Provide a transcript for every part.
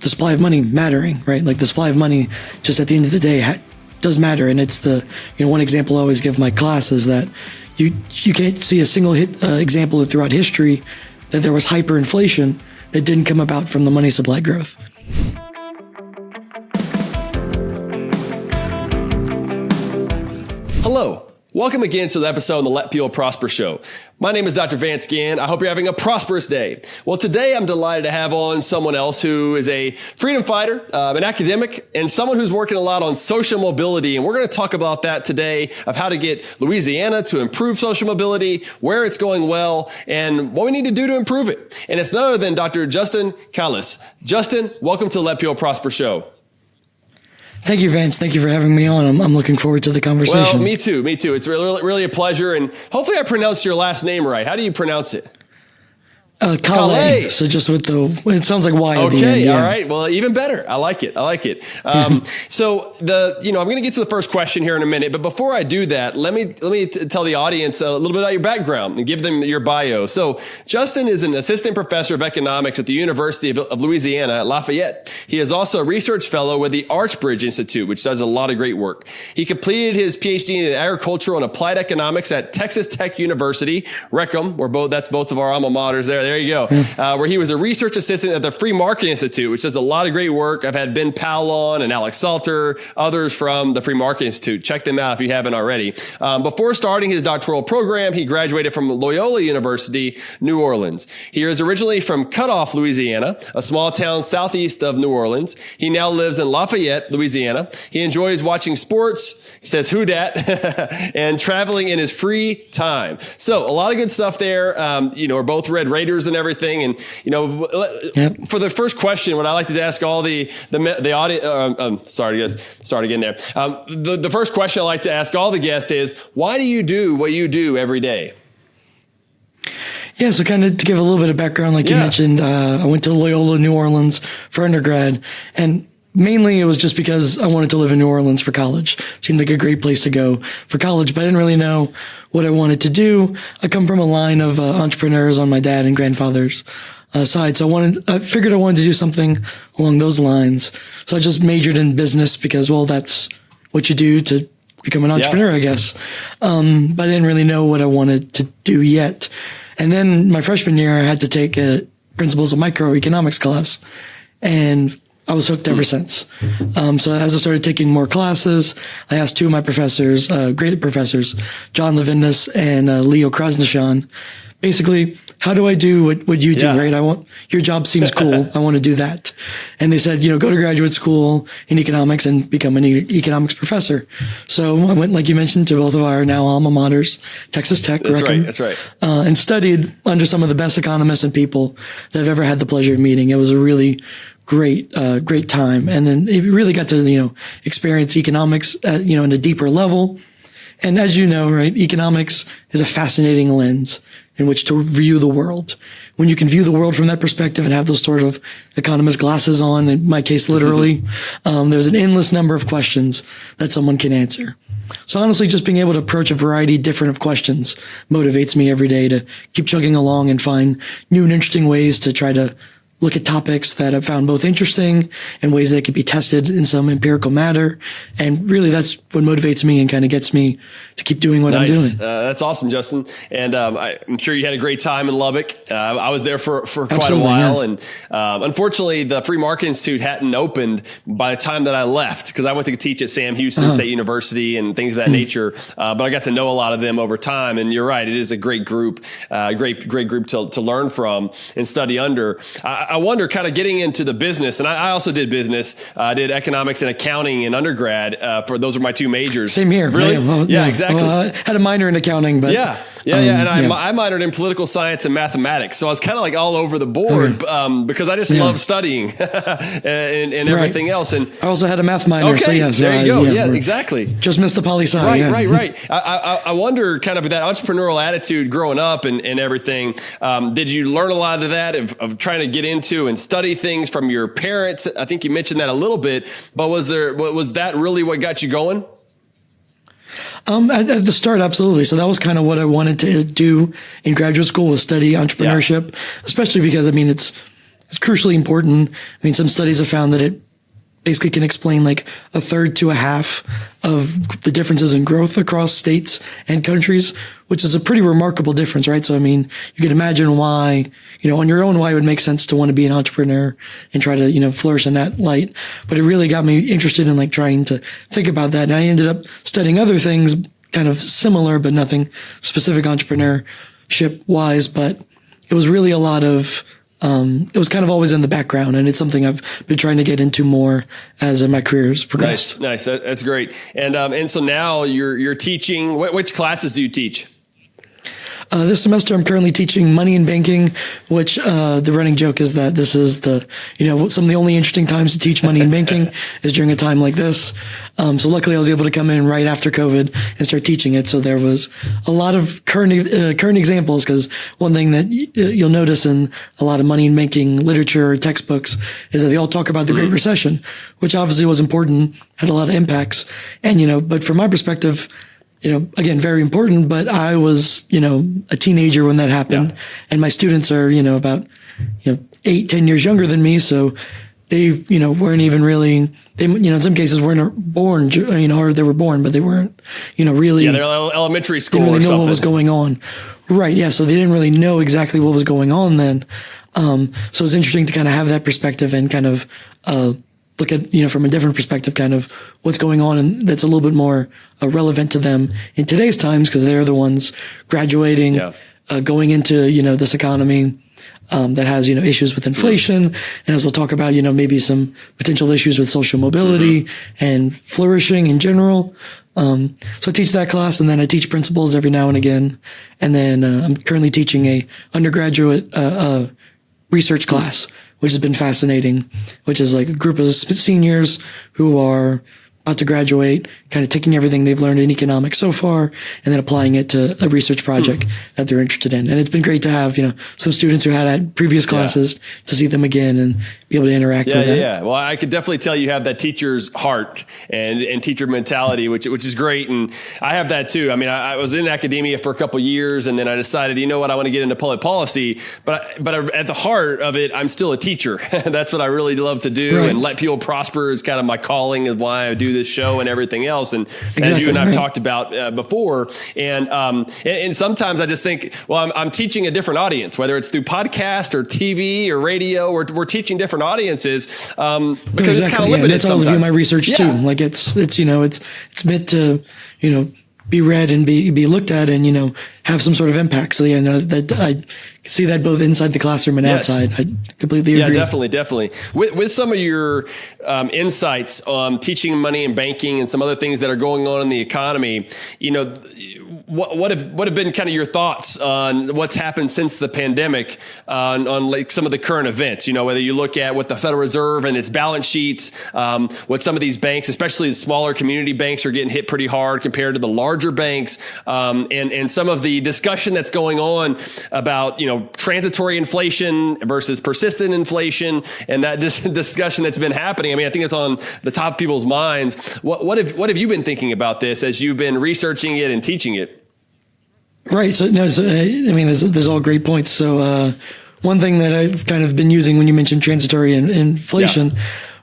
the supply of money mattering, right? Like the supply of money, just at the end of the day, does matter. And it's one example I always give my class is that you can't see a single example throughout history that there was hyperinflation that didn't come about from the money supply growth. Hello. Welcome again to the episode of the Let People Prosper Show. My name is Dr. Vance Ginn. I hope you're having a prosperous day. Well, today I'm delighted to have on someone else who is a freedom fighter, an academic, and someone who's working a lot on social mobility. And we're going to talk about that today, of how to get Louisiana to improve social mobility, where it's going well, and what we need to do to improve it. And it's none other than Dr. Justin Callais. Justin, welcome to the Let People Prosper Show. Thank you, Vance. Thank you for having me on. I'm looking forward to the conversation. Well, me too. It's really a pleasure. And hopefully I pronounced your last name right. How do you pronounce it? Callais. So just with it sounds like Y at the end. Yeah. All right. Well, even better. I like it. So I'm going to get to the first question here in a minute, but before I do that, let me tell the audience a little bit about your background and give them your bio. So Justin is an assistant professor of economics at the University of Louisiana at Lafayette. He is also a research fellow with the Archbridge Institute, which does a lot of great work. He completed his PhD in agricultural and applied economics at Texas Tech University, Reckham, that's both of our alma maters there. There you go. Where he was a research assistant at the Free Market Institute, which does a lot of great work. I've had Ben Powell on and Alex Salter, others from the Free Market Institute. Check them out if you haven't already. Before starting his doctoral program, he graduated from Loyola University, New Orleans. He is originally from Cutoff, Louisiana, a small town southeast of New Orleans. He now lives in Lafayette, Louisiana. He enjoys watching sports. He says, "Who dat?" and traveling in his free time. So a lot of good stuff there. We're both Red Raiders and everything. And, for the first question, what I like to ask all the audience, start again there. The first question I like to ask all the guests is, why do you do what you do every day? Yeah, so kind of to give a little bit of background, like you mentioned, I went to Loyola, New Orleans for undergrad, and mainly it was just because I wanted to live in New Orleans for college. Seemed like a great place to go for college, but I didn't really know what I wanted to do. I come from a line of entrepreneurs on my dad and grandfather's side, so I figured I wanted to do something along those lines. So I just majored in business because, well, that's what you do to become an entrepreneur, I guess. But I didn't really know what I wanted to do yet. And then my freshman year, I had to take a Principles of Microeconomics class, and I was hooked ever since. So as I started taking more classes, I asked two of my professors, great professors, John Levindas and Leo Krasnashan, basically, how do I do what you do, right? Your job seems cool. I want to do that. And they said, go to graduate school in economics and become an economics professor. So I went, like you mentioned, to both of our now alma maters, Texas Tech. That's right. And studied under some of the best economists and people that I've ever had the pleasure of meeting. It was a really great time. And then it really got to, experience economics at, in a deeper level. And as you know, right, economics is a fascinating lens in which to view the world. When you can view the world from that perspective and have those sort of economist glasses on, in my case, literally, there's an endless number of questions that someone can answer. So honestly, just being able to approach a variety different of questions motivates me every day to keep chugging along and find new and interesting ways to try to look at topics that I've found both interesting and ways that it could be tested in some empirical matter. And really, that's what motivates me and kind of gets me to keep doing what I'm doing. That's awesome, Justin. And I'm sure you had a great time in Lubbock. I was there for quite a while. Yeah. And unfortunately, the Free Market Institute hadn't opened by the time that I left, because I went to teach at Sam Houston State University and things of that nature. But I got to know a lot of them over time. And you're right, it is a great group, great group to learn from and study under. I wonder, kind of getting into the business, and I also did business. I did economics and accounting in undergrad. For those are my two majors. Same here. Really? Yeah, exactly. I had a minor in accounting, but yeah. And I minored in political science and mathematics, so I was kind of like all over the board because I just love studying and everything else. And I also had a math minor. Okay, so yes, there you go. Yeah, exactly. Just missed the poli sci. Right. I wonder, kind of that entrepreneurial attitude growing up and everything. Did you learn a lot of that of trying to get into and study things from your parents? I think you mentioned that a little bit, but was that really what got you going? At the start, absolutely. So that was kind of what I wanted to do in graduate school, was study entrepreneurship, especially because, I mean, it's is crucially important. I mean, some studies have found that it basically can explain like a third to a half of the differences in growth across states and countries, which is a pretty remarkable difference, right? So, I mean, you can imagine why, on your own, why it would make sense to want to be an entrepreneur and try to, flourish in that light. But it really got me interested in like trying to think about that. And I ended up studying other things kind of similar, but nothing specific entrepreneurship wise. But it was really a lot of, it was kind of always in the background, and it's something I've been trying to get into more as my career has progressed. Nice. That's great. And so now you're teaching. Which classes do you teach? This semester, I'm currently teaching money and banking, which the running joke is that this is some of the only interesting times to teach money and banking is during a time like this. So luckily, I was able to come in right after COVID and start teaching it. So there was a lot of current examples, because one thing that you'll notice in a lot of money and banking literature or textbooks is that they all talk about the Great Recession, which obviously was important, had a lot of impacts. And, but from my perspective, again, very important, but I was, a teenager when that happened, and my students are, about, 8-10 years younger than me. So they, weren't even really, they, in some cases weren't born, or they were born, but they weren't, really. Yeah, they're elementary school didn't really or know something. what was going on. Right. Yeah. So they didn't really know exactly what was going on then. So it was interesting to kind of have that perspective and kind of, look at, from a different perspective, kind of what's going on, and that's a little bit more relevant to them in today's times, because they're the ones graduating, going into, this economy that has, issues with inflation. And as we'll talk about, maybe some potential issues with social mobility and flourishing in general. So I teach that class, and then I teach principles every now and again. And then I'm currently teaching a undergraduate research class, which has been fascinating, which is like a group of seniors who are about to graduate, kind of taking everything they've learned in economics so far and then applying it to a research project that they're interested in. And it's been great to have, some students who had previous classes to see them again and be able to interact with them. Yeah. Well, I could definitely tell you have that teacher's heart and teacher mentality, which is great. And I have that too. I mean, I was in academia for a couple of years, and then I decided, I want to get into public policy, but at the heart of it, I'm still a teacher. That's what I really love to do. Right. And let people prosper is kind of my calling, and why I do this show and everything else. And as you and I've talked about before, and sometimes I just think, well, I'm teaching a different audience, whether it's through podcast or TV or radio, we're teaching different audiences because it's kind of limited. That's all of my research too. Like it's meant to, be read and be looked at and, have some sort of impact. So that I see that both inside the classroom and outside. I completely agree. Yeah, definitely. With some of your insights on teaching money and banking and some other things that are going on in the economy, what have been kind of your thoughts on what's happened since the pandemic on like some of the current events? Whether you look at what the Federal Reserve and its balance sheets, what some of these banks, especially the smaller community banks, are getting hit pretty hard compared to the larger banks, and some of the discussion that's going on about transitory inflation versus persistent inflation, and that discussion that's been happening. I mean, I think it's on the top of people's minds. What have you been thinking about this as you've been researching it and teaching it? Right. So there's all great points. So one thing that I've kind of been using when you mentioned transitory inflation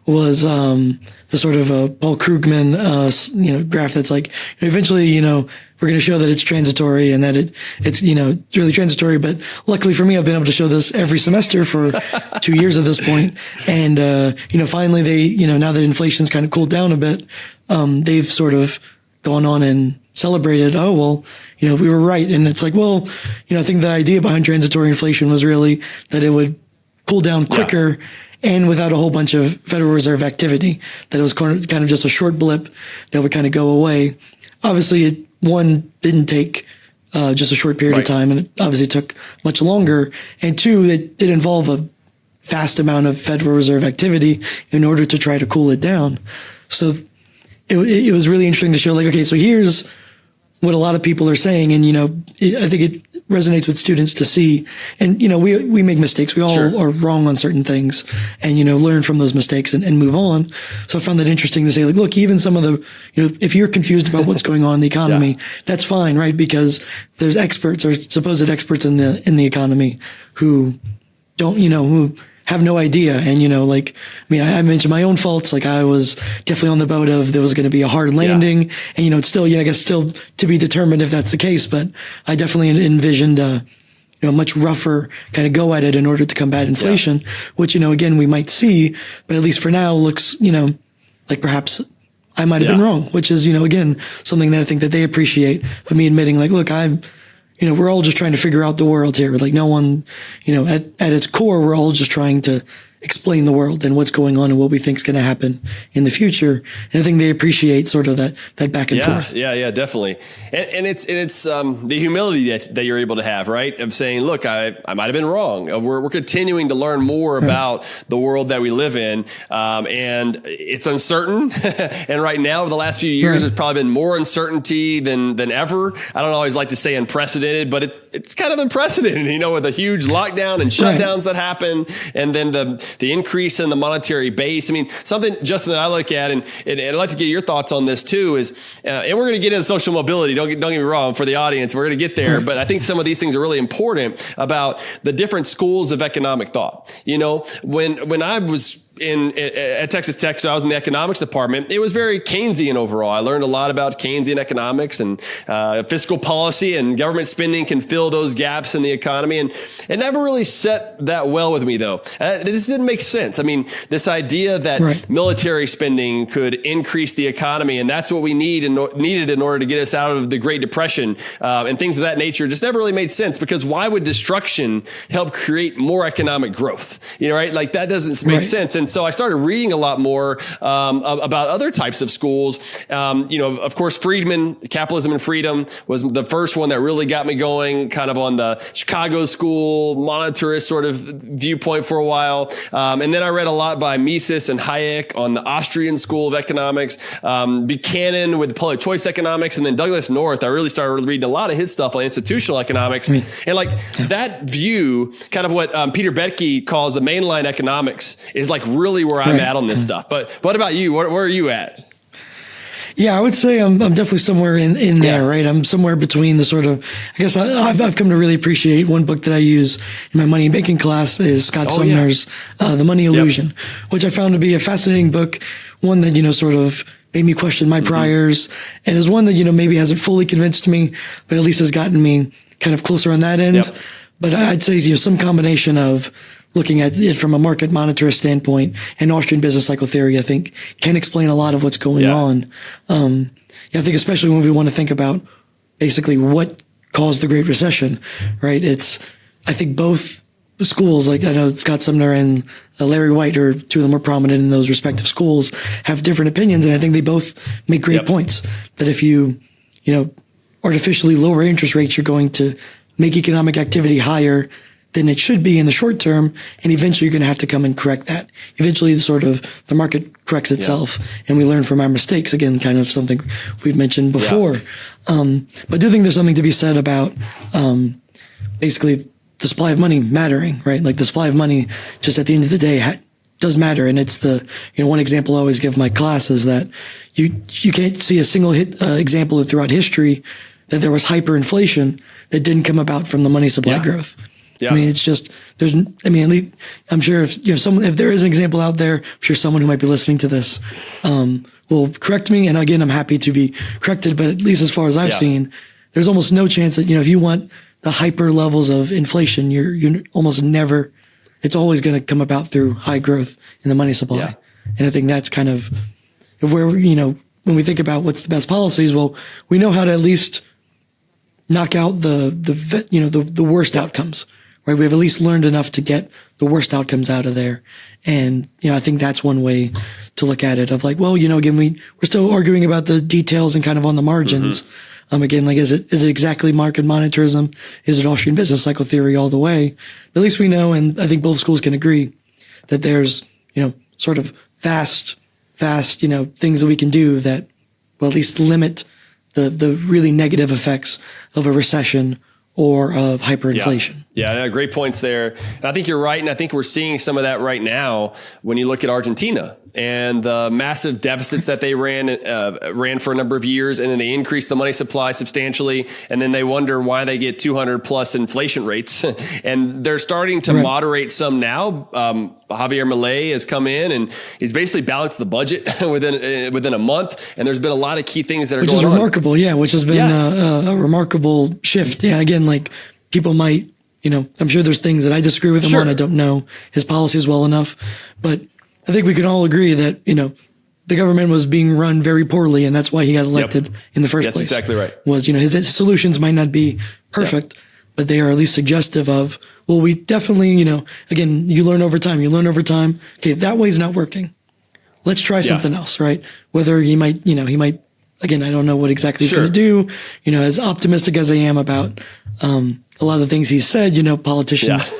was the sort of Paul Krugman graph that's like eventually we're going to show that it's transitory and that it's really transitory. But luckily for me, I've been able to show this every semester for 2 years at this point. And finally they now that inflation's kind of cooled down a bit, they've sort of gone on and celebrated, we were right. And it's like, I think the idea behind transitory inflation was really that it would cool down quicker and without a whole bunch of Federal Reserve activity, that it was kind of just a short blip that would kind of go away. Obviously, it didn't take just a short period of time, and it obviously took much longer. And two, it did involve a vast amount of Federal Reserve activity in order to try to cool it down. So it was really interesting to show, like, okay, so here's what a lot of people are saying. And, I think it resonates with students to see, and, we make mistakes. We all are wrong on certain things and, learn from those mistakes and move on. So I found that interesting to say, like, look, even some of the, if you're confused about what's going on in the economy, that's fine, right? Because there's experts or supposed experts in the economy who don't, who have no idea. And, I mentioned my own faults. Like I was definitely on the boat of there was going to be a hard landing and, it's still, I guess still to be determined if that's the case, but I definitely envisioned, a much rougher kind of go at it in order to combat inflation, which, again, we might see, but at least for now looks, like perhaps I might have been wrong, which is, again, something that I think that they appreciate of me admitting like, look, we're all just trying to figure out the world here. Like no one, at its core, we're all just trying to explain the world and what's going on and what we think is going to happen in the future. And I think they appreciate sort of that back and forth. Yeah, definitely. And it's the humility that you're able to have, right? Of saying, look, I might have been wrong. We're continuing to learn more about the world that we live in. And it's uncertain. And right now, over the last few years, there's probably been more uncertainty than ever. I don't always like to say unprecedented, but it's kind of unprecedented, with a huge lockdown and shutdowns that happen. And then the increase in the monetary base. I mean, something, Justin, that I look at, and I'd like to get your thoughts on this too, is, and we're going to get into social mobility. Don't get me wrong, for the audience, we're going to get there. But I think some of these things are really important about the different schools of economic thought. When I was at Texas Tech, so I was in the economics department. It was very Keynesian overall. I learned a lot about Keynesian economics and fiscal policy, and government spending can fill those gaps in the economy. And it never really set that well with me, though. It just didn't make sense. I mean, this idea that military spending could increase the economy, and that's what we needed in order to get us out of the Great Depression and things of that nature, just never really made sense. Because why would destruction help create more economic growth? Right? Like that doesn't make sense. And so I started reading a lot more about other types of schools. Of course, Friedman, Capitalism and Freedom, was the first one that really got me going, kind of on the Chicago school, monetarist sort of viewpoint for a while. And then I read a lot by Mises and Hayek on the Austrian School of Economics, Buchanan with public choice economics, and then Douglas North. I really started reading a lot of his stuff on institutional economics. And that view, kind of what Peter Bettke calls the mainline economics, is like really where I'm at on this stuff. But what about you? Where are you at? Yeah, I would say I'm definitely somewhere in there, right? I'm somewhere between the sort of, I guess I've come to really appreciate one book that I use in my money and banking class is Scott Sumner's The Money Illusion, which I found to be a fascinating book. One that, sort of made me question my priors, and is one that, maybe hasn't fully convinced me, but at least has gotten me kind of closer on that end. But I'd say, some combination of looking at it from a market monetarist standpoint and Austrian business cycle theory, I think can explain a lot of what's going on. I think especially when we want to think about basically what caused the Great Recession, right? I think both schools, like I know Scott Sumner and Larry White, are two of the more prominent in those respective schools, have different opinions. And I think they both make great points that if you artificially lower interest rates, you're going to make economic activity higher than it should be in the short term, and eventually you're going to have to come and correct that. Eventually, the market corrects itself, and we learn from our mistakes. Again, kind of something we've mentioned before. But I do think there's something to be said about basically the supply of money mattering, right? Like the supply of money, just at the end of the day, does matter. And it's one example I always give my class is that you can't see a single example throughout history that there was hyperinflation that didn't come about from the money supply growth. I mean, it's just, I'm sure if there is an example out there, I'm sure someone who might be listening to this, will correct me. And again, I'm happy to be corrected, but at least as far as I've seen, there's almost no chance that, if you want the hyper levels of inflation, you're almost never, it's always going to come about through high growth in the money supply. And I think that's kind of where, when we think about what's the best policies, well, we know how to at least knock out the worst outcomes. Right, we have at least learned enough to get the worst outcomes out of there, and I think that's one way to look at it. Of like, well, again, we're still arguing about the details and kind of on the margins. Again, like, is it exactly market monetarism? Is it Austrian business cycle theory all the way? But at least we know, and I think both schools can agree that there's sort of vast things that we can do that will at least limit the really negative effects of a recession or of hyperinflation. Yeah, no, great points there. And I think you're right. And I think we're seeing some of that right now when you look at Argentina and the massive deficits that they ran for a number of years. And then they increased the money supply substantially. And then they wonder why they get 200 plus inflation rates. And they're starting to moderate some now. Javier Milei has come in and he's basically balanced the budget within a month. And there's been a lot of key things that are going on. Which is remarkable. Yeah. Which has been a remarkable shift. Yeah. Again, like people might, I'm sure there's things that I disagree with him on. I don't know his policies well enough, but I think we can all agree that, the government was being run very poorly, and that's why he got elected in the first place. That's exactly right. Was, his solutions might not be perfect, but they are at least suggestive of, well, we definitely, again, you learn over time. Okay, that way's not working. Let's try something else, right? Whether he might, again, I don't know what exactly he's going to do. As optimistic as I am about a lot of the things he said, politicians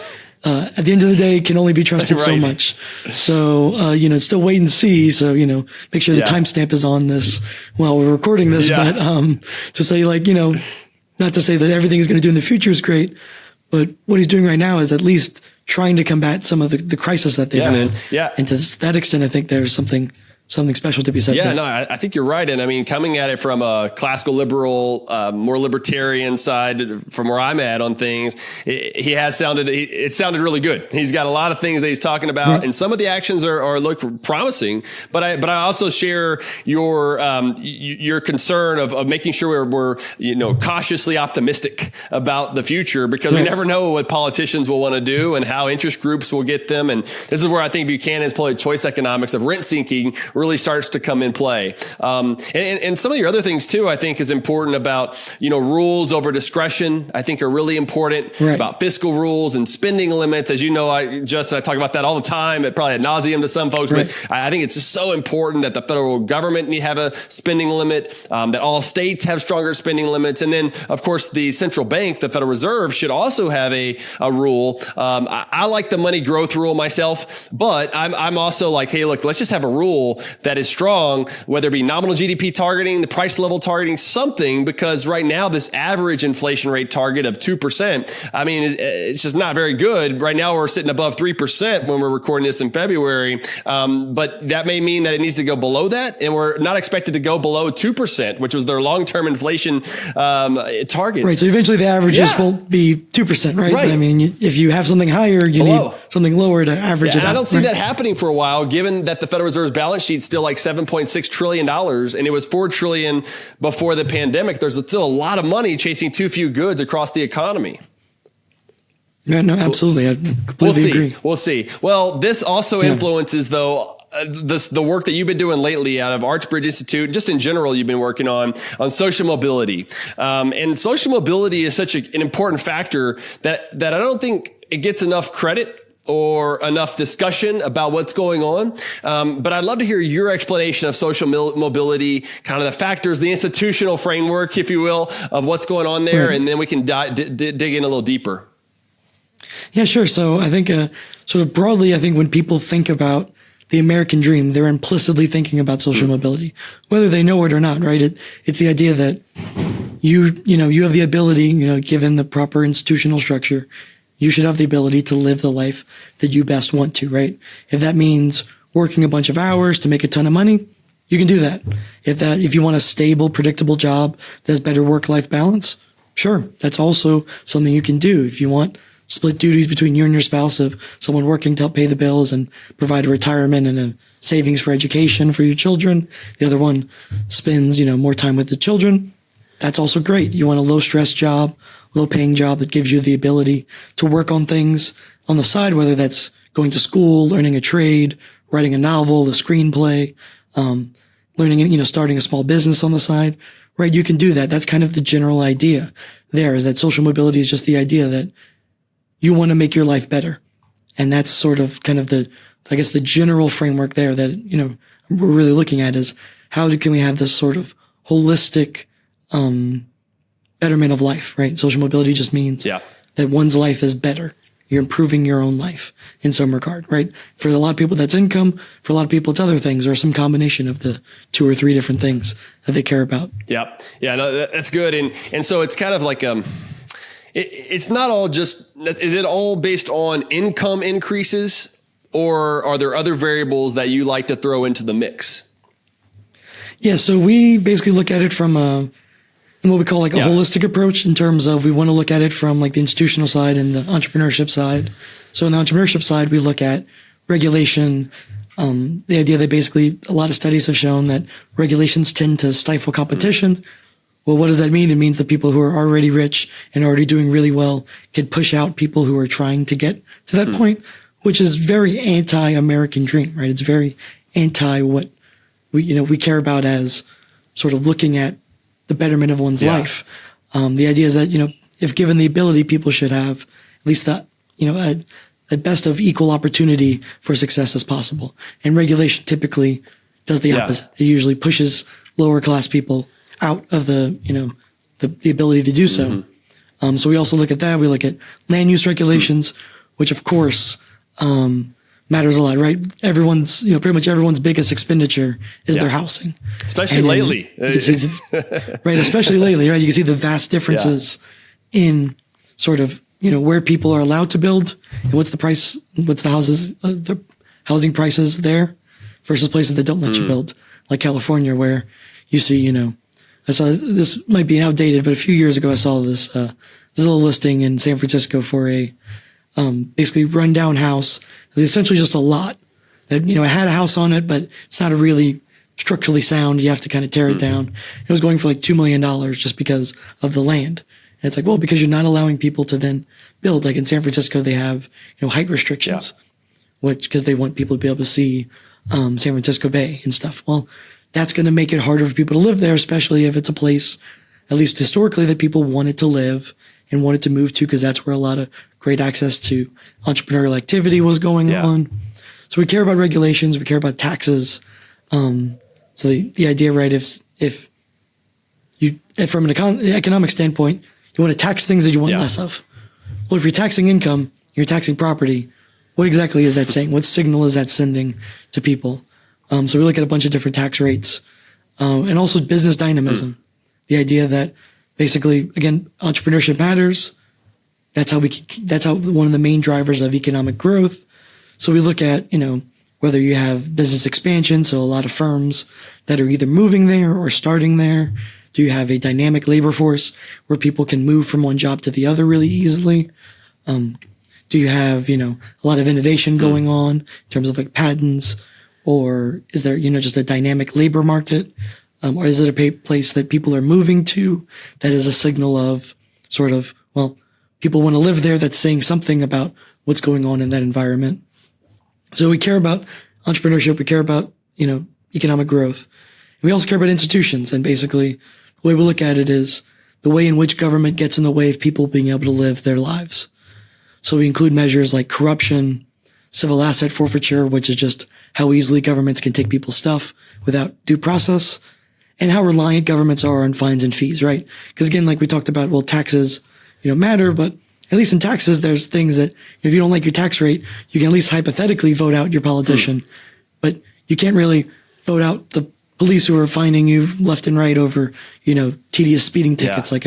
at the end of the day can only be trusted so much. So, still wait and see. So, make sure the timestamp is on this while we're recording this. But to say not to say that everything he's going to do in the future is great, but what he's doing right now is at least trying to combat some of the crisis that they've had. And to that extent, I think there's something special to be said. Yeah, no, I think you're right. And I mean, coming at it from a classical liberal, more libertarian side from where I'm at on things, it sounded really good. He's got a lot of things that he's talking about and some of the actions look promising, but I also share your concern of making sure we're cautiously optimistic about the future, because we never know what politicians will want to do and how interest groups will get them. And this is where I think Buchanan's probably choice economics of rent sinking really starts to come in play. And some of your other things too, I think is important about, rules over discretion, I think are really important about fiscal rules and spending limits. As you know, Justin, I talk about that all the time, probably ad nauseum to some folks, but I think it's just so important that the federal government need to have a spending limit, that all states have stronger spending limits. And then of course the central bank, the Federal Reserve, should also have a rule. I like the money growth rule myself, but I'm also like, hey, look, let's just have a rule that is strong, whether it be nominal GDP targeting, the price level targeting, something, because right now this average inflation rate target of 2%, I mean, it's just not very good. Right now we're sitting above 3% when we're recording this in February. But that may mean that it needs to go below that. And we're not expected to go below 2%, which was their long-term inflation target. Right. So eventually the averages won't be 2%, right? I mean, if you have something higher, you need something lower to average it out. I don't see that happening for a while, given that the Federal Reserve's balance sheet's still like $7.6 trillion, and it was $4 trillion before the pandemic. There's still a lot of money chasing too few goods across the economy. Yeah, no, absolutely. I completely agree. We'll see. Well, this also influences, though, the work that you've been doing lately out of Archbridge Institute, just in general, you've been working on social mobility. And social mobility is such an important factor that I don't think it gets enough credit or enough discussion about what's going on. But I'd love to hear your explanation of social mobility, kind of the factors, the institutional framework, if you will, of what's going on there. And then we can dig in a little deeper. Yeah, sure. So I think sort of broadly, I think when people think about the American dream, they're implicitly thinking about social mobility, whether they know it or not, right? It's the idea that you have the ability, given the proper institutional structure, you should have the ability to live the life that you best want to, right? If that means working a bunch of hours to make a ton of money, you can do that. If you want a stable, predictable job that has better work-life balance, sure, that's also something you can do. If you want split duties between you and your spouse, of someone working to help pay the bills and provide a retirement and a savings for education for your children, the other one spends, more time with the children, that's also great. You want a low-stress job, low-paying job that gives you the ability to work on things on the side, whether that's going to school, learning a trade, writing a novel, a screenplay, learning, starting a small business on the side, right? You can do that. That's kind of the general idea there, is that social mobility is just the idea that you want to make your life better. And that's sort of kind of the general framework there that, we're really looking at is how can we have this sort of holistic, betterment of life, right? Social mobility just means that one's life is better. You're improving your own life in some regard, right? For a lot of people, that's income. For a lot of people, it's other things or some combination of the 2 or 3 different things that they care about. Yeah. Yeah. No, that's good. And so it's kind of like, it's not all just, is it all based on income increases, or are there other variables that you like to throw into the mix? Yeah. So we basically look at it from what we call like a holistic approach, in terms of we want to look at it from like the institutional side and the entrepreneurship side. So in the entrepreneurship side, we look at regulation, the idea that basically a lot of studies have shown that regulations tend to stifle competition. Well, what does that mean? It means that people who are already rich and already doing really well could push out people who are trying to get to that point, which is very anti-American dream, right? It's very anti what we care about as sort of looking at the betterment of one's life. The idea is that, if given the ability, people should have at least the best of equal opportunity for success as possible. And regulation typically does the opposite. It usually pushes lower class people out of the ability to do so. So we also look at that. We look at land use regulations, which of course, matters a lot, right? Everyone's, pretty much everyone's biggest expenditure is their housing. Especially lately. Right. Especially lately, right? You can see the vast differences in sort of, where people are allowed to build and what's the housing prices there versus places that don't let you build, like California, where you see, I saw, this might be outdated, but a few years ago I saw this little listing in San Francisco for a basically rundown house. It was essentially just a lot that, it had a house on it, but it's not a really structurally sound. You have to kind of tear it down. It was going for like $2 million just because of the land. And it's like, well, because you're not allowing people to then build. Like in San Francisco, they have, height restrictions, because they want people to be able to see San Francisco Bay and stuff. Well, that's going to make it harder for people to live there, especially if it's a place, at least historically, that people wanted to live and wanted to move to, because that's where a lot of great access to entrepreneurial activity was going on. So we care about regulations, we care about taxes. So the idea, right, if from an economic standpoint, you want to tax things that you want less of. Well, if you're taxing income, you're taxing property, what exactly is that saying? What signal is that sending to people? So we look at a bunch of different tax rates, and also business dynamism. The idea that basically, again, entrepreneurship matters. That's how one of the main drivers of economic growth. So we look at, whether you have business expansion, so a lot of firms that are either moving there or starting there. Do you have a dynamic labor force where people can move from one job to the other really easily? Do you have, a lot of innovation going on in terms of like patents, or is there, just a dynamic labor market? Or is it a place that people are moving to that is a signal of sort of, well, people want to live there, that's saying something about what's going on in that environment. So we care about entrepreneurship. We care about, economic growth. And we also care about institutions. And basically the way we look at it is the way in which government gets in the way of people being able to live their lives. So we include measures like corruption, civil asset forfeiture, which is just how easily governments can take people's stuff without due process, and how reliant governments are on fines and fees, right? Because again, like we talked about, well, taxes, matter, but at least in taxes, there's things that if you don't like your tax rate, you can at least hypothetically vote out your politician, but you can't really vote out the police who are fining you left and right over, tedious speeding tickets. Like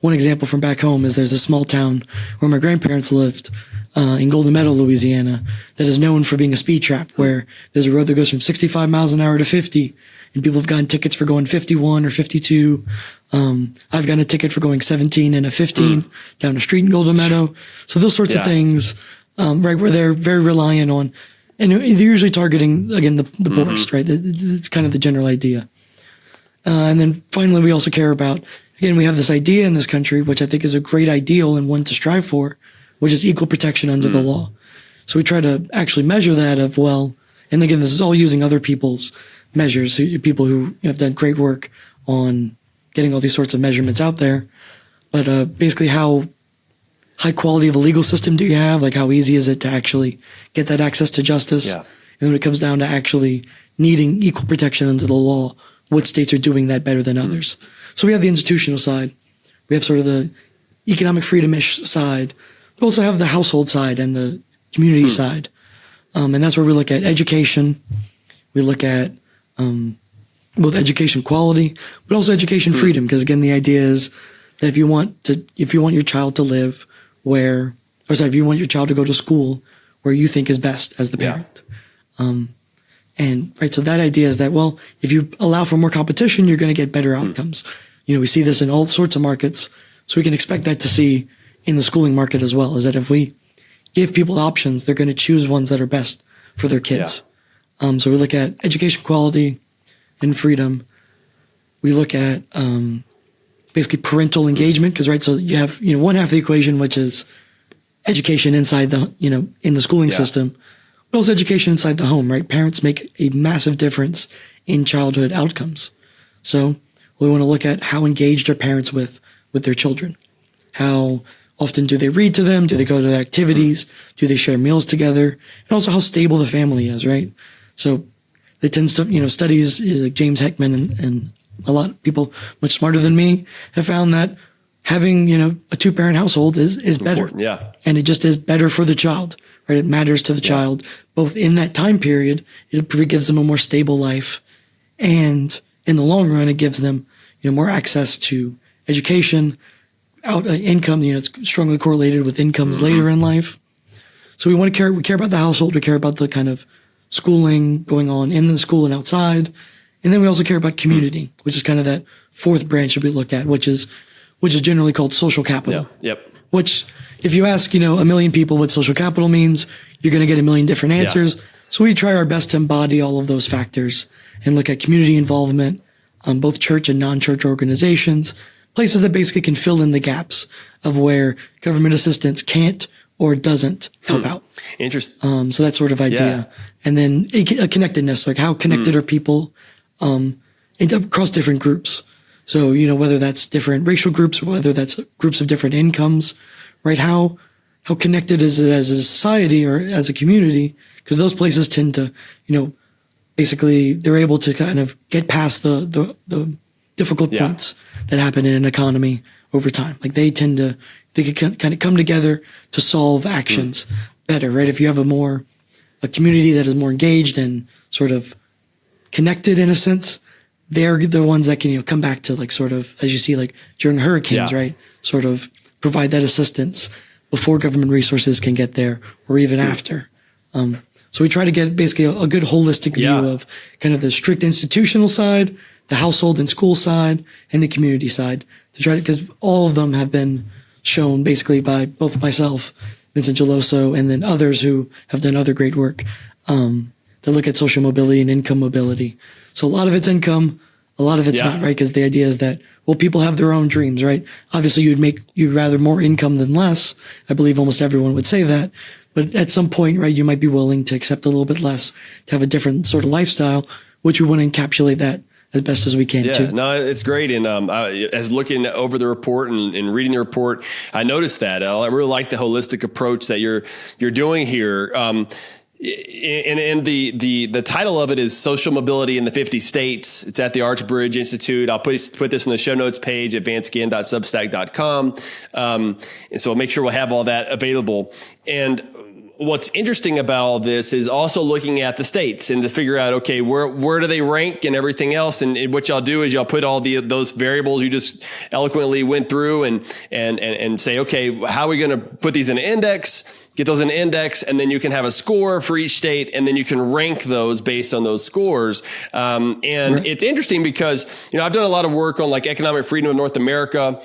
one example from back home is there's a small town where my grandparents lived, in Golden Meadow, Louisiana, that is known for being a speed trap, where there's a road that goes from 65 miles an hour to 50, and people have gotten tickets for going 51 or 52. I've gotten a ticket for going 17 and a 15 down the street in Golden Meadow. So those sorts of things, right, where they're very reliant on, and they're usually targeting, again, the poorest, right? It's kind of the general idea. And then finally, we also care about, again, we have this idea in this country, which I think is a great ideal and one to strive for, which is equal protection under the law. So we try to actually measure that of, well, and again, this is all using other people's measures, people who have done great work on getting all these sorts of measurements out there. But basically, how high quality of a legal system do you have? Like, how easy is it to actually get that access to justice? And when it comes down to actually needing equal protection under the law, what states are doing that better than others? So we have the institutional side. We have sort of the economic freedom-ish side. We also have the household side and the community side. And that's where we look at education. We look at both education quality, but also education freedom. Because again, the idea is that if you want your child to live if you want your child to go to school where you think is best as the parent. And right, so that idea is that, well, if you allow for more competition, you're going to get better outcomes. We see this in all sorts of markets, so we can expect that to see in the schooling market as well, is that if we give people options, they're going to choose ones that are best for their kids. So we look at education quality and freedom. We look at basically parental engagement, because right, so you have one half of the equation, which is education inside the in the schooling system, but also education inside the home. Right, parents make a massive difference in childhood outcomes. So we want to look at how engaged are parents with their children. How often do they read to them? Do they go to their activities? Do they share meals together? And also how stable the family is, right? So it tends to, studies like James Heckman and a lot of people much smarter than me have found that having, a 2-parent household is better. Yeah. And it just is better for the child, right? It matters to the child, both in that time period, it gives them a more stable life. And in the long run, it gives them, more access to education, income, it's strongly correlated with incomes later in life. So we care about the household. We care about the kind of schooling going on in the school and outside. And then we also care about community, which is kind of that fourth branch that we look at, which is generally called social capital. Which, if you ask, 1 million people what social capital means, you're going to get 1 million different answers. So we try our best to embody all of those factors and look at community involvement, both church and non-church organizations, places that basically can fill in the gaps of where government assistance can't or doesn't help out. Interesting. So that sort of idea. And then a connectedness, like how connected are people across different groups. So, whether that's different racial groups or whether that's groups of different incomes, right? How connected is it as a society or as a community? Because those places tend to, basically they're able to kind of get past the difficult points that happen in an economy over time. Like they can kind of come together to solve actions better, right? If you have a community that is more engaged and sort of connected in a sense, they're the ones that can, come back to like sort of, as you see, like during hurricanes, right? Sort of provide that assistance before government resources can get there or even after. So we try to get basically a good holistic view of kind of the strict institutional side, the household and school side, and the community side to try to, because all of them have been shown basically by both myself, Vincent Geloso, and then others who have done other great work, that look at social mobility and income mobility. So a lot of it's income, a lot of it's not, right? Because the idea is that, well, people have their own dreams, right? Obviously you'd rather more income than less. I believe almost everyone would say that. But at some point, right, you might be willing to accept a little bit less to have a different sort of lifestyle, which we want to encapsulate that as best as we can too. No, it's great. And as looking over the report and reading the report, I noticed that. I really like the holistic approach that you're doing here. And the title of it is Social Mobility in the 50 States. It's at the Archbridge Institute. I'll put this in the show notes page at vanceginn.substack.com. And so I'll make sure we'll have all that available. And what's interesting about all this is also looking at the states and to figure out, okay, where do they rank and everything else? And what y'all do is y'all put all those variables you just eloquently went through and say, okay, how are we going to put these in an index? Get those in an index, and then you can have a score for each state, and then you can rank those based on those scores. It's interesting because, I've done a lot of work on like economic freedom in North America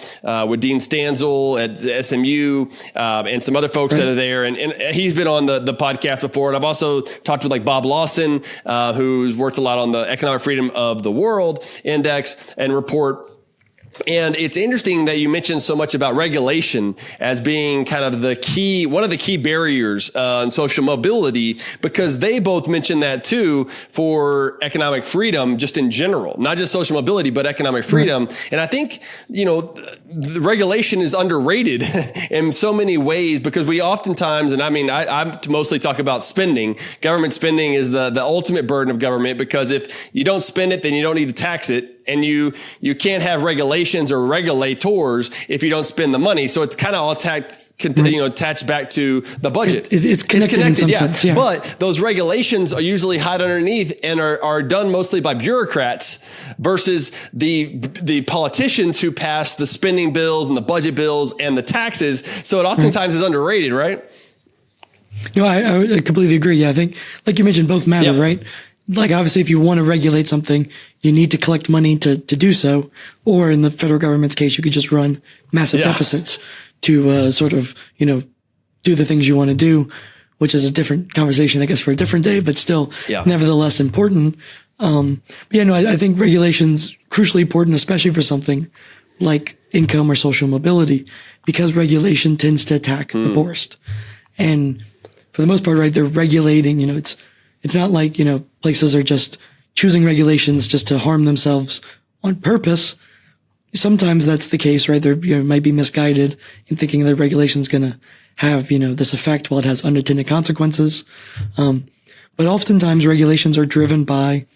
with Dean Stanzel at SMU and some other folks that are there. And he's been on the podcast before. And I've also talked with like Bob Lawson, who's worked a lot on the economic freedom of the world index and report. And it's interesting that you mentioned so much about regulation as being kind of one of the key barriers in social mobility, because they both mentioned that too for economic freedom, just in general, not just social mobility, but economic freedom. And I think, the regulation is underrated in so many ways because we oftentimes, and I mostly talk about spending. Government spending is the ultimate burden of government, because if you don't spend it, then you don't need to tax it. and you can't have regulations or regulators if you don't spend the money. So it's kind of all attached back to the budget. It's connected in some sense, yeah. But those regulations are usually hide underneath and are done mostly by bureaucrats versus the politicians who pass the spending bills and the budget bills and the taxes. So it oftentimes is underrated, right? I completely agree. Yeah, I think, like you mentioned, both matter, right? Like, obviously, if you want to regulate something, you need to collect money to do so. Or in the federal government's case, you could just run massive deficits to sort of, do the things you want to do, which is a different conversation, I guess, for a different day, but still nevertheless important. I think regulation's crucially important, especially for something like income or social mobility, because regulation tends to attack the poorest. And for the most part, right, they're regulating, it's not like, places are just choosing regulations just to harm themselves on purpose. Sometimes that's the case, right? They're, might be misguided in thinking that regulation's going to have, this effect while it has unintended consequences. But oftentimes regulations are driven by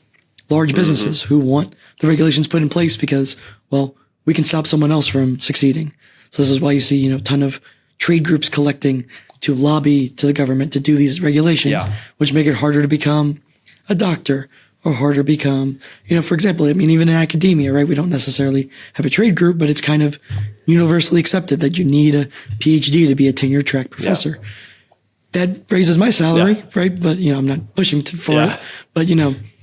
large businesses who want the regulations put in place because, well, we can stop someone else from succeeding. So this is why you see, a ton of trade groups collecting to lobby to the government to do these regulations, which make it harder to become a doctor or harder to become, for example, even in academia, right? We don't necessarily have a trade group, but it's kind of universally accepted that you need a PhD to be a tenure track professor. That raises my salary, right? But, I'm not pushing for it, but,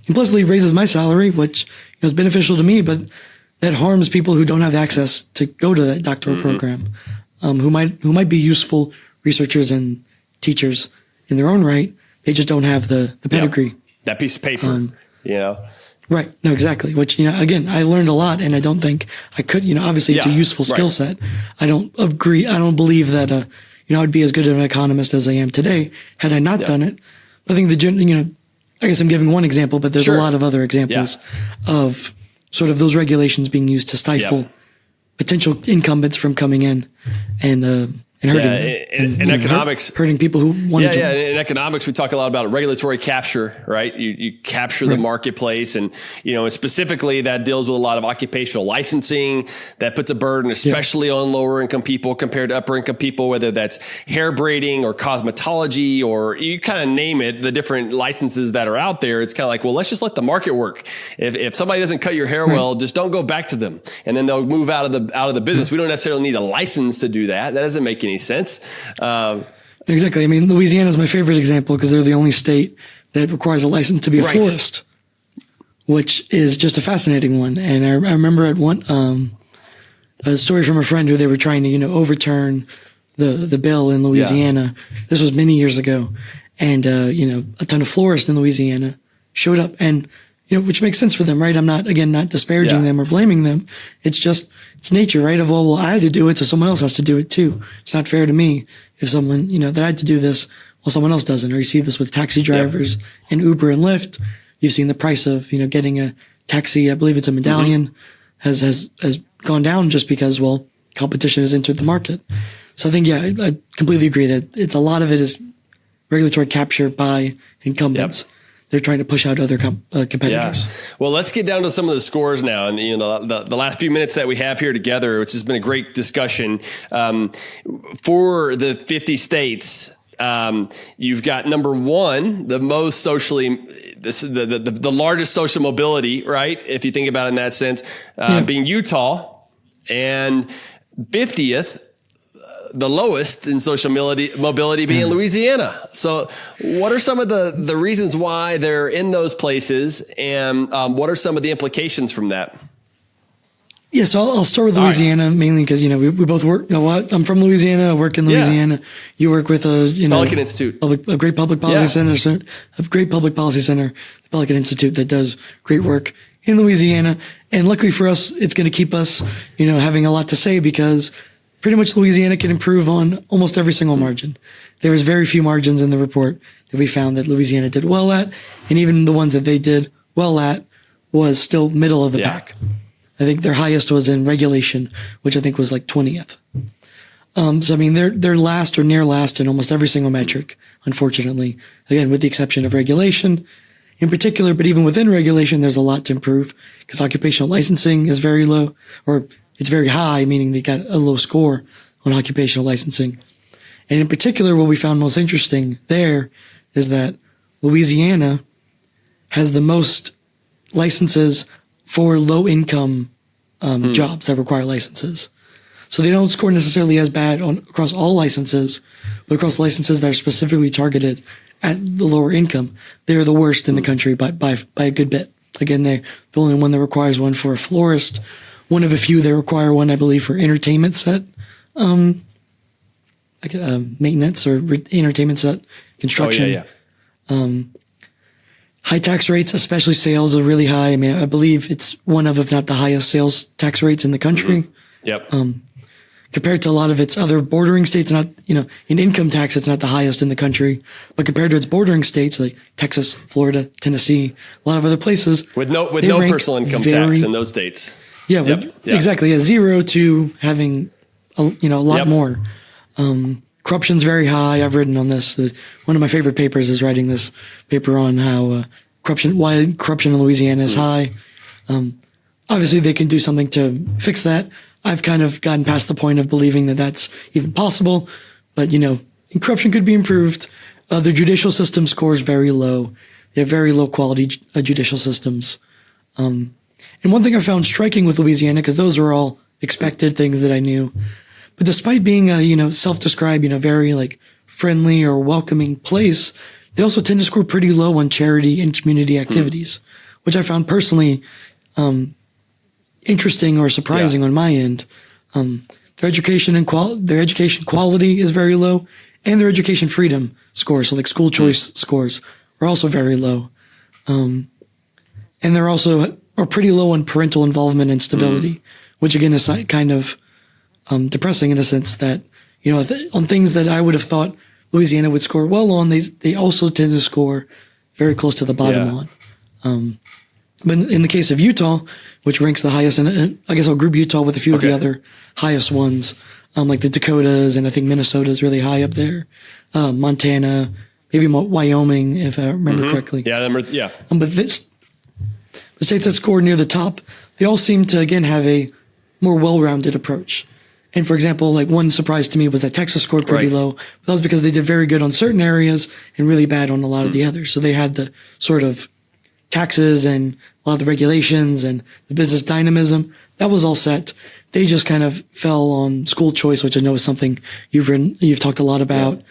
implicitly raises my salary, which is beneficial to me, but that harms people who don't have access to go to that doctoral program, who might be useful researchers and teachers in their own right. They just don't have the pedigree. That piece of paper, Right. No, exactly. Which, again, I learned a lot and I don't think I could, obviously it's a useful skill set. I don't agree. I don't believe that, I'd be as good an economist as I am today had I not done it. I think I guess I'm giving one example, but there's a lot of other examples of sort of those regulations being used to stifle potential incumbents from coming in and hurting them. In economics, hurting people who want to join. In economics, we talk a lot about regulatory capture, right? You capture the marketplace, and specifically that deals with a lot of occupational licensing that puts a burden, especially on lower income people compared to upper income people, whether that's hair braiding or cosmetology, or you kind of name it, the different licenses that are out there. It's kind of like, well, let's just let the market work. If somebody doesn't cut your hair well, just don't go back to them, and then they'll move out of the business. We don't necessarily need a license to do that. That doesn't make any sense. Exactly. Louisiana is my favorite example because they're the only state that requires a license to be a florist, which is just a fascinating one. And I remember at one, a story from a friend who they were trying to, overturn the bill in Louisiana. This was many years ago. And, a ton of florists in Louisiana showed up and, which makes sense for them, right? I'm not disparaging them or blaming them. It's nature, right? Well, I had to do it, so someone else has to do it too. It's not fair to me if someone, that I had to do this while someone else doesn't. Or you see this with taxi drivers and Uber and Lyft. You've seen the price of, getting a taxi, I believe it's a medallion, has gone down just because, competition has entered the market. So I think, I completely agree that a lot of it is regulatory capture by incumbents. They're trying to push out other competitors. Yeah. Well, let's get down to some of the scores now. And the last few minutes that we have here together, which has been a great discussion. For the 50 states, you've got number one, the most socially, the largest social mobility, right? If you think about it in that sense, being Utah, and 50th, the lowest in social mobility being Louisiana. So what are some of the reasons why they're in those places, and what are some of the implications from that? Yeah, so I'll start with Louisiana mainly because, we both work, I'm from Louisiana, I work in Louisiana. You work with a, Pelican Institute, a great public policy center, a great public policy center, the Pelican Institute, that does great work in Louisiana. And luckily for us, it's going to keep us, having a lot to say because pretty much Louisiana can improve on almost every single margin. There was very few margins in the report that we found that Louisiana did well at, and even the ones that they did well at was still middle of the pack. I think their highest was in regulation, which I think was like 20th. So they're last or near last in almost every single metric, unfortunately. Again, with the exception of regulation. in particular, but even within regulation, there's a lot to improve because occupational licensing is very low, or it's very high, meaning they got a low score on occupational licensing. And in particular, what we found most interesting there is that Louisiana has the most licenses for low income jobs that require licenses. So they don't score necessarily as bad across all licenses, but across licenses that are specifically targeted at the lower income, they're the worst in the country by a good bit. Again, they're the only one that requires one for a florist, one of a few that require one, I believe, for entertainment set, maintenance or entertainment set construction. High tax rates, especially sales, are really high. I mean, I believe it's one of, if not the highest sales tax rates in the country. Yep. Compared to a lot of its other bordering states, not, in income tax, it's not the highest in the country, but compared to its bordering states like Texas, Florida, Tennessee, a lot of other places with no personal income tax in those states. Yeah, exactly. A 0 to having a lot more. Corruption's very high. I've written on this. One of my favorite papers is writing this paper on how why corruption in Louisiana is high. Obviously, they can do something to fix that. I've kind of gotten past the point of believing that that's even possible, but corruption could be improved. The judicial system scores very low. They have very low quality judicial systems. And one thing I found striking with Louisiana, because those are all expected things that I knew, but despite being a self-described very like friendly or welcoming place, they also tend to score pretty low on charity and community activities, which I found personally interesting or surprising on my end. Their education quality is very low, and their education freedom scores, so like school choice scores, are also very low. And they're also are pretty low on parental involvement and stability, which again is kind of depressing in a sense that on things that I would have thought Louisiana would score well on, they also tend to score very close to the bottom on. But in the case of Utah, which ranks the highest, and I guess I'll group Utah with a few of the other highest ones, like the Dakotas, and I think Minnesota is really high up there. Montana, maybe Wyoming, if I remember correctly. But the states that score near the top, they all seem to, again, have a more well-rounded approach. And for example, like one surprise to me was that Texas scored pretty low. But that was because they did very good on certain areas and really bad on a lot of the others. So they had the sort of taxes and a lot of the regulations and the business dynamism. That was all set. They just kind of fell on school choice, which I know is something you've talked a lot about.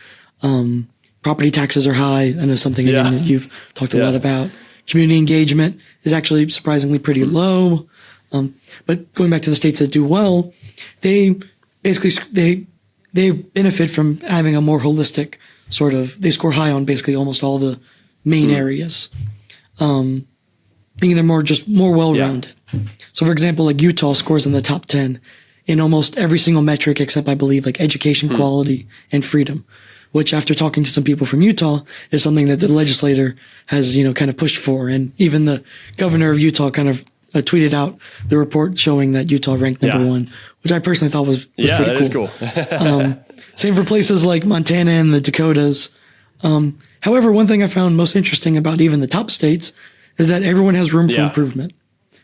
Property taxes are high. I know something again that you've talked a lot about. Community engagement is actually surprisingly pretty low. But going back to the states that do well, they basically they benefit from having a more holistic sort of. They score high on basically almost all the main areas, meaning they're more well-rounded. So, for example, like Utah scores in the top 10 in almost every single metric except I believe like education quality and freedom, which after talking to some people from Utah is something that the legislator has kind of pushed for, and even the governor of Utah kind of tweeted out the report showing that Utah ranked number one, which I personally thought was pretty cool. That is cool. Same for places like Montana and the Dakotas. However, one thing I found most interesting about even the top states is that everyone has room for improvement.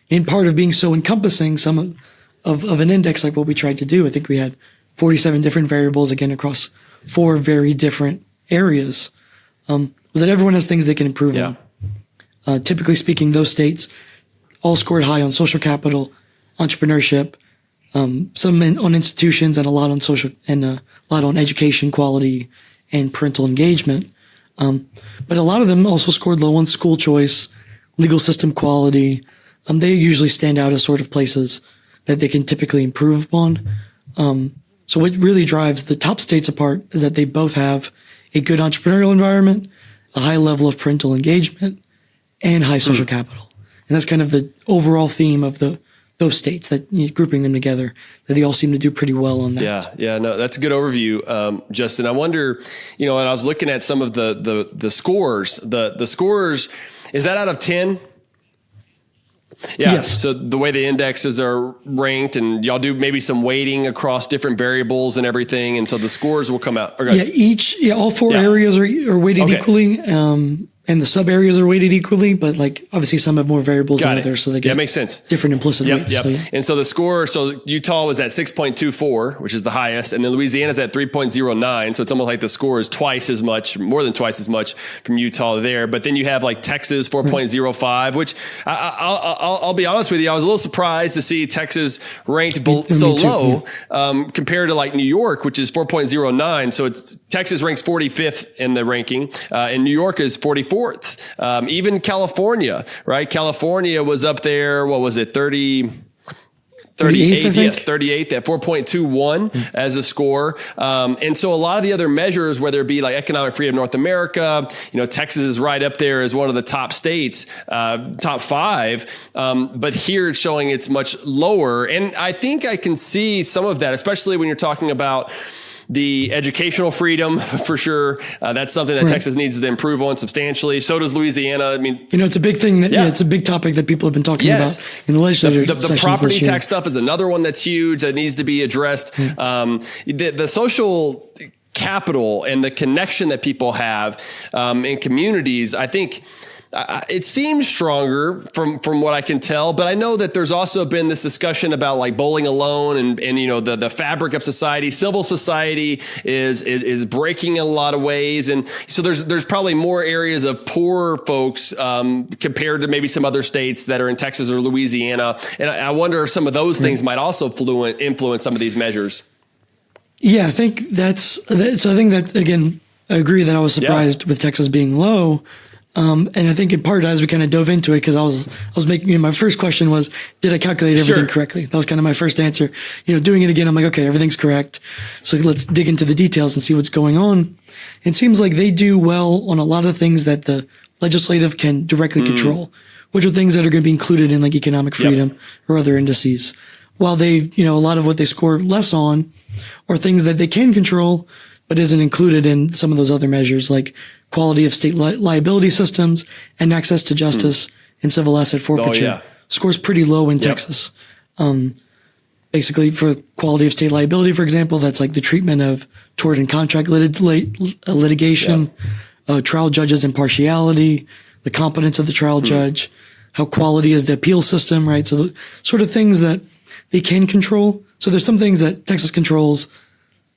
In part of being so encompassing, some of an index like what we tried to do, I think we had 47 different variables again across 4 very different areas, was that everyone has things they can improve on. Typically speaking, those states all scored high on social capital, entrepreneurship, some on institutions, and a lot on social and a lot on education quality and parental engagement. But a lot of them also scored low on school choice, legal system quality. They usually stand out as sort of places that they can typically improve upon. So what really drives the top states apart is that they both have a good entrepreneurial environment, a high level of parental engagement, and high social capital. And that's kind of the overall theme of those states, that grouping them together, that they all seem to do pretty well on that. Yeah, no, that's a good overview, Justin. I wonder, and I was looking at some of the scores. The scores, is that out of 10? Yeah. Yes. So the way the indexes are ranked, and y'all do maybe some weighting across different variables and everything, and so the scores will come out. All 4 areas are weighted equally. and the sub areas are weighted equally, but like obviously some have more variables than others, so they get makes sense. Different implicit weights. Yep. So, yeah. And so the score, so Utah was at 6.24, which is the highest, and then Louisiana's at 3.09. So it's almost like the score is twice as much, more than twice as much from Utah there. But then you have like Texas 4.05, which I'll be honest with you, I was a little surprised to see Texas ranked so low compared to like New York, which is 4.09. So it's Texas ranks 45th in the ranking, and New York is 44th. Even California, right? California was up there. What was it? 38, yes, 38 at 4.21 as a score. And so a lot of the other measures, whether it be like economic freedom, North America, Texas is right up there as one of the top states, top 5. But here it's showing it's much lower. And I think I can see some of that, especially when you're talking about the educational freedom, for sure. That's something that Texas needs to improve on substantially. So does Louisiana. I mean, it's a big thing that, it's a big topic that people have been talking about in the legislature. The property tax stuff is another one that's huge that needs to be addressed. The social capital and the connection that people have in communities, I think, it seems stronger from what I can tell, but I know that there's also been this discussion about like bowling alone and the fabric of society. Civil society is breaking in a lot of ways, and so there's probably more areas of poor folks compared to maybe some other states that are in Texas or Louisiana, and I wonder if some of those things might also influence some of these measures. Yeah, I think so. I think that again, I agree that I was surprised with Texas being low. And I think in part as we kind of dove into it, because I was making, my first question was, did I calculate everything correctly? That was kind of my first answer. Doing it again, I'm like, okay, everything's correct. So let's dig into the details and see what's going on. It seems like they do well on a lot of things that the legislative can directly control, which are things that are going to be included in like economic freedom or other indices. While they, a lot of what they score less on are things that they can control, but isn't included in some of those other measures like quality of state liability systems and access to justice and civil asset forfeiture. Scores pretty low in Texas. Basically for quality of state liability, for example, that's like the treatment of tort and contract litigation, trial judges' impartiality, the competence of the trial judge, how quality is the appeal system, right? So the sort of things that they can control. So there's some things that Texas controls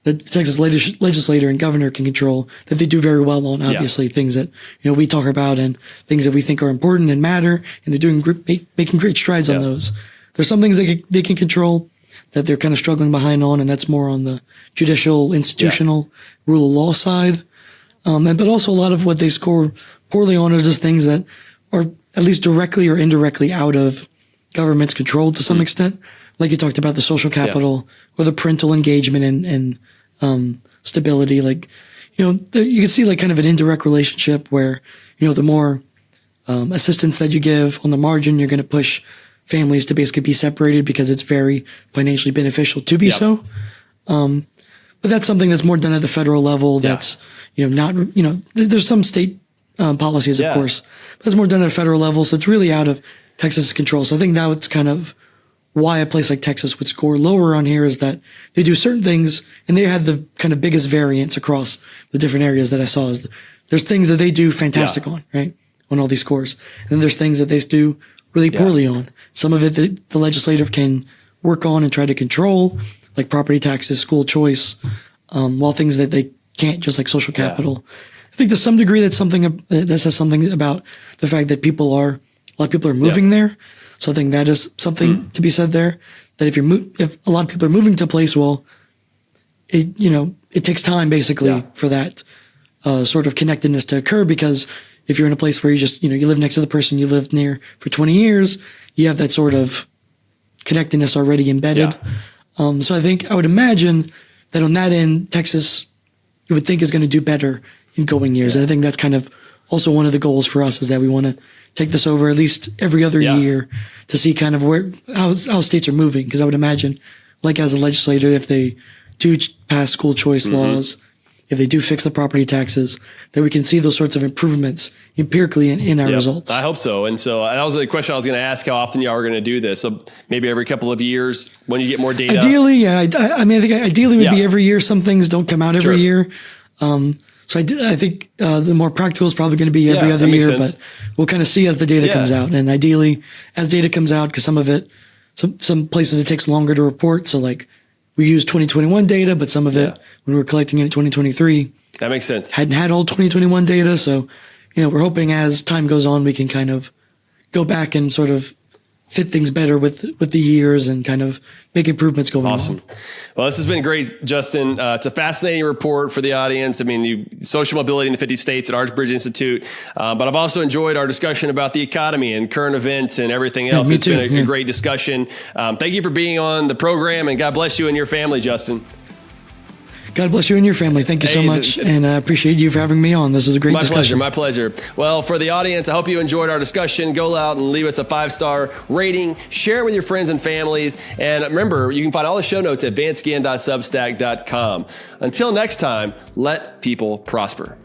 that the Texas legislator and governor can control that they do very well on, obviously, things that, we talk about and things that we think are important and matter, and they're doing making great strides on those. There's some things they can control that they're kind of struggling behind on, and that's more on the judicial, institutional, rule of law side. But also a lot of what they score poorly on is just things that are at least directly or indirectly out of government's control to some extent. Like you talked about the social capital or the parental engagement and stability. Like, you can see like kind of an indirect relationship where, the more assistance that you give on the margin, you're going to push families to basically be separated because it's very financially beneficial to be so. But that's something that's more done at the federal level. That's, not, there's some state policies, of course, but it's more done at a federal level. So it's really out of Texas's control. So I think that's kind of why a place like Texas would score lower on here, is that they do certain things and they had the kind of biggest variance across the different areas that I saw. There's things that they do fantastic on, right? On all these scores. And then there's things that they do really poorly on. Some of it the legislative can work on and try to control, like property taxes, school choice, while things that they can't, just like social capital. I think to some degree that says something about the fact that a lot of people are moving there. So I think that is something to be said there, that if a lot of people are moving to a place, well, it takes time basically for that sort of connectedness to occur, because if you're in a place where you just, you live next to the person you lived near for 20 years, you have that sort of connectedness already embedded. So I think I would imagine that on that end, Texas, you would think is going to do better in going years. And I think that's kind of also one of the goals for us, is that we want to take this over at least every other year to see kind of how states are moving. Because I would imagine, like as a legislator, if they do pass school choice laws, if they do fix the property taxes, that we can see those sorts of improvements empirically in our results. I hope so. And so that was the question I was going to ask, how often y'all are going to do this. So maybe every couple of years when you get more data. Ideally, I think ideally would be every year. Some things don't come out every year. So I think the more practical is probably going to be every other year, but we'll kind of see as the data comes out. And ideally, as data comes out, because some of it, some places it takes longer to report. So like we use 2021 data, but some of it when we were collecting it in 2023, that makes sense. Hadn't had all 2021 data. So, we're hoping as time goes on, we can kind of go back and sort of fit things better with the years and kind of make improvements going on. Well, this has been great, Justin. It's a fascinating report for the audience. I mean, social mobility in the 50 states at Archbridge Institute. But I've also enjoyed our discussion about the economy and current events and everything else. It's been a great discussion. Thank you for being on the program, and God bless you and your family, Justin. God bless you and your family. Thank you so much. And I appreciate you for having me on. This was a great discussion. My pleasure. Well, for the audience, I hope you enjoyed our discussion. Go out and leave us a 5-star rating. Share it with your friends and families. And remember, you can find all the show notes at vanceginn.substack.com. Until next time, let people prosper.